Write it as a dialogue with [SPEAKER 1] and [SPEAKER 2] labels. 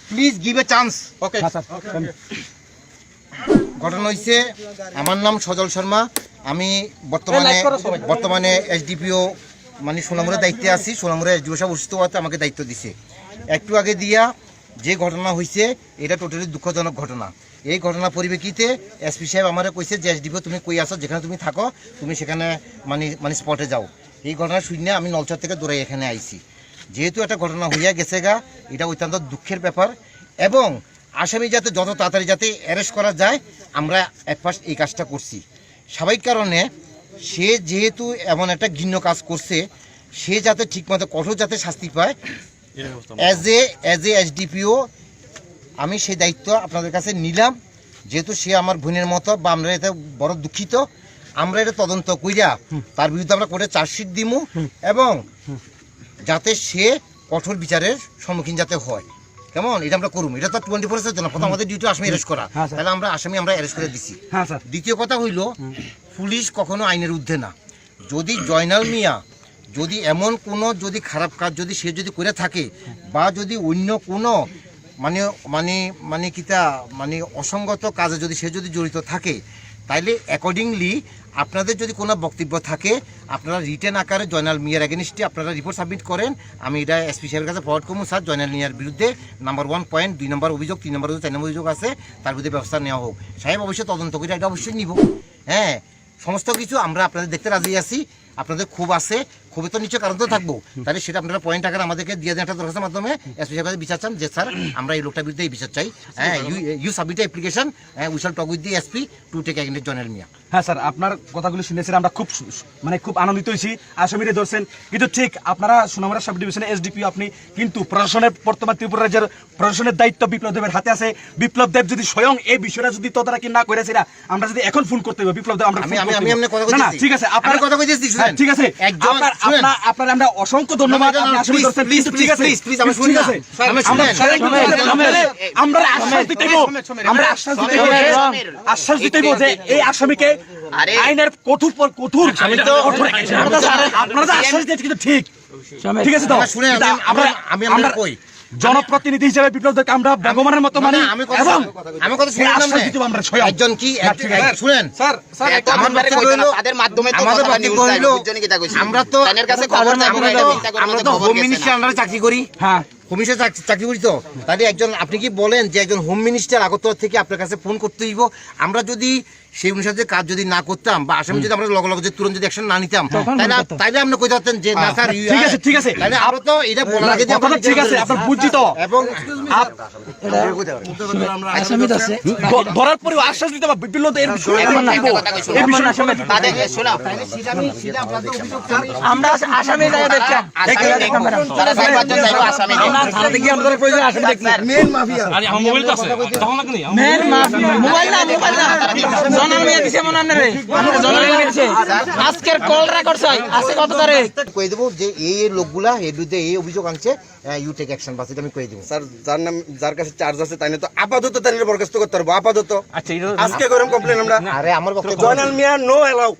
[SPEAKER 1] Please give a chance.
[SPEAKER 2] Okay
[SPEAKER 1] ঘটনা হয়েছে, আমার নাম সজল শর্মা, আমি বর্তমানে এসডিপিও মানে সোনামুড়ার দায়িত্বে আছি। সোনামুড়া এসডিপিও সাহেব অসুস্থ হওয়াতে আমাকে দায়িত্ব দিছে। একটু আগে দিয়া যে ঘটনা হয়েছে এটা টোটালি দুঃখজনক ঘটনা। এই ঘটনার পরিপ্রেক্ষিতে এসপি সাহেব আমার কইছে যে এসডিপিও তুমি কই আসো, যেখানে তুমি থাকো তুমি সেখানে মানে স্পটে যাও। এই ঘটনা শুনে আমি নলচর থেকে দৌড়াই এখানে আইছি। যেহেতু একটা ঘটনা হইয়া গেছে গা, এটা অত্যন্ত দুঃখের ব্যাপার এবং আসামি যাতে যত তাড়াতাড়ি যাতে অ্যারেস্ট করা যায় আমরা এক ফার্স্ট এই কাজটা করছি। স্বাভাবিক কারণে সে যেহেতু এমন একটা ঘৃণ্য কাজ করছে, সে যাতে ঠিকমতো কঠোর যাতে শাস্তি পায়, অ্যাজ এ এসডিপিও আমি সেই দায়িত্ব আপনাদের কাছে নিলাম। যেহেতু সে আমার বোনের মতো বা আমরা এতে বড় দুঃখিত, আমরা এটা তদন্ত কইরা তার বিরুদ্ধে আমরা কোর্টে চার্জশিট দিমু এবং যাতে সে কঠোর বিচারের সম্মুখীন যাতে হয়। কেমন এটা আমরা করুম, এটা তো 24/7 জন্য প্রথম আমাদের ডিউটি আসামি অ্যারেস্ট করা, তাহলে আমরা অ্যারেস্ট করে দিছি। দ্বিতীয় কথা হইল, পুলিশ কখনো আইনের ঊর্ধ্বে না। যদি জয়নাল মিয়া যদি এমন কোনো যদি খারাপ কাজ যদি সে যদি করে থাকে বা যদি অন্য কোনো মানে মানে মানে কিতা মানে অসঙ্গত কাজে যদি সে যদি জড়িত থাকে, তাইলে অ্যাকর্ডিংলি আপনাদের যদি কোনো বক্তব্য থাকে আপনারা রিটেন আকারে জয়নাল মিয়ার এগেনিস্টে আপনারা রিপোর্ট সাবমিট করেন। আমি এটা এসপি সাহেবের কাছে ফরওয়ার্ড করবো। স্যার, জয়নাল মিয়ার বিরুদ্ধে নাম্বার 1 পয়েন্ট 2 নম্বর অভিযোগ, 3 নম্বর অভিযোগ, 4 নম্বর অভিযোগ আছে, তার বিরুদ্ধে ব্যবস্থা নেওয়া হোক। সাহেব অবশ্যই তদন্ত করে এটা অবশ্যই নিব। হ্যাঁ, সমস্ত কিছু আমরা আপনাদের দেখতে রাজি আছি। আপনাদের ক্ষোভ আছে, ক্ষোভে তো নিশ্চয় কারণ তো থাকবো, তাহলে সেটা আপনারা পয়েন্ট আকারে আমাদেরকে দিয়ে দেন একটা দরখাস্তের মাধ্যমে এসপি সাহেবের বিচার চান যে স্যার আমরা এই লোকটার বিরুদ্ধে এই বিচার চাই। হ্যাঁ, you submit application, we shall talk with the SP to take against Joynal Mia.
[SPEAKER 2] হ্যাঁ স্যার, আপনার কথাগুলো শুনেছি, আমরা খুব খুব আনন্দিত হয়েছি। আসামিরে ধরছেন, কিন্তু ঠিক আপনারা সোনামুড়া সাব ডিভিশনের এসডিপি আপনি, কিন্তু প্রশাসনের বর্তমান ত্রিপুরা রাজ্যের প্রশাসনের দায়িত্ব বিপ্লব দেবের হাতে আছে। বিপ্লব দেব যদি স্বয়ং এই বিষয়টা যদি তদারকি না করেছে, আমরা যদি এখন ফোন করতে হবে বিপ্লব দেব, আমরা ঠিক আছে আপনার কথা কইতেছি, ঠিক আছে আপনার আমরা অসংখ্য ধন্যবাদ। আপনি আসামি ধরছেন, ঠিক আছে প্লিজ আমি শুনি আমরা আশ্বাস দিতে যে এই আসামিকে আইনের কঠোর আপনারা আশ্বাস দিয়েছেন, কিন্তু ঠিক আছে তো আমরা কই জনপ্রতিনিধি হিসেবে বিপ্লব দেবকে আমরা ভগবানের মতো মানি এবং আমি কথা শুনে আশ্বাস দিতে আমরা একজন কি শুনেন স্যার তাদের মাধ্যমে তো কথা নিউজ দেয় বুঝছেন কি তা কইছি আমরা তো তাদের কাছে খবর আমরা তো হোম মিনিস্টার আন্ডারে চাকরি করি। হ্যাঁ, হোম মিনিস্টার চাকরি করি তো, তাহলে একজন আপনি কি বলেন যে একজন হোম মিনিস্টার আগরতলা থেকে আপনার কাছে ফোন করতে হইব? আমরা যদি সেই অনুসারে কাজ যদি না করতাম বা আসামি যদি আমরা লগে লগে যে তুরন্ত যদি অ্যাকশন না নিতাম, তাহলে আপনি কইতে পারতেন যে না স্যার ঠিক আছে তাহলে আমরা তো এটা বলার আগে যে আপনারা ঠিক আছে আপনারা বুঝছি তো, এবং আসামি আছে ধরার পরে আশ্বাস দিতে হবে বিপ্লব এর বিষয়ে এই বিষয়ে আসামি তাদের শোনা সিধা আপনাদের অভিযোগ আমরা আসামি জায়গা দেখছি তারা সাইবারজন যাইবো আসামি আমরা থানা থেকে আমাদের প্রয়োজন আসামি দেখছি মেন মাফিয়া আরে আমার মোবাইল তো আছে তখন লাগনি মেন মাফিয়া মোবাইল না জনাল মিয়া দিছে মনে না রে জনাল মিয়া দিছে আজকের কল রেকর্ড চাই আছে কত তারিখ কই দেব যে এই লোকগুলা এর বিরুদ্ধে এই অভিযোগ আনছে, ইউ টেক অ্যাকশন বাস এটা আমি কই দেব। স্যার যার নাম যার কাছে চার্জ আছে তাই না তো আপাতত তাইলে বরখাস্ত করতে পারবো আপাতত। আচ্ছা আজকে গরম কমপ্লেন আমরা আরে আমার বক্তব্য জয়নাল মিয়া নো এলাও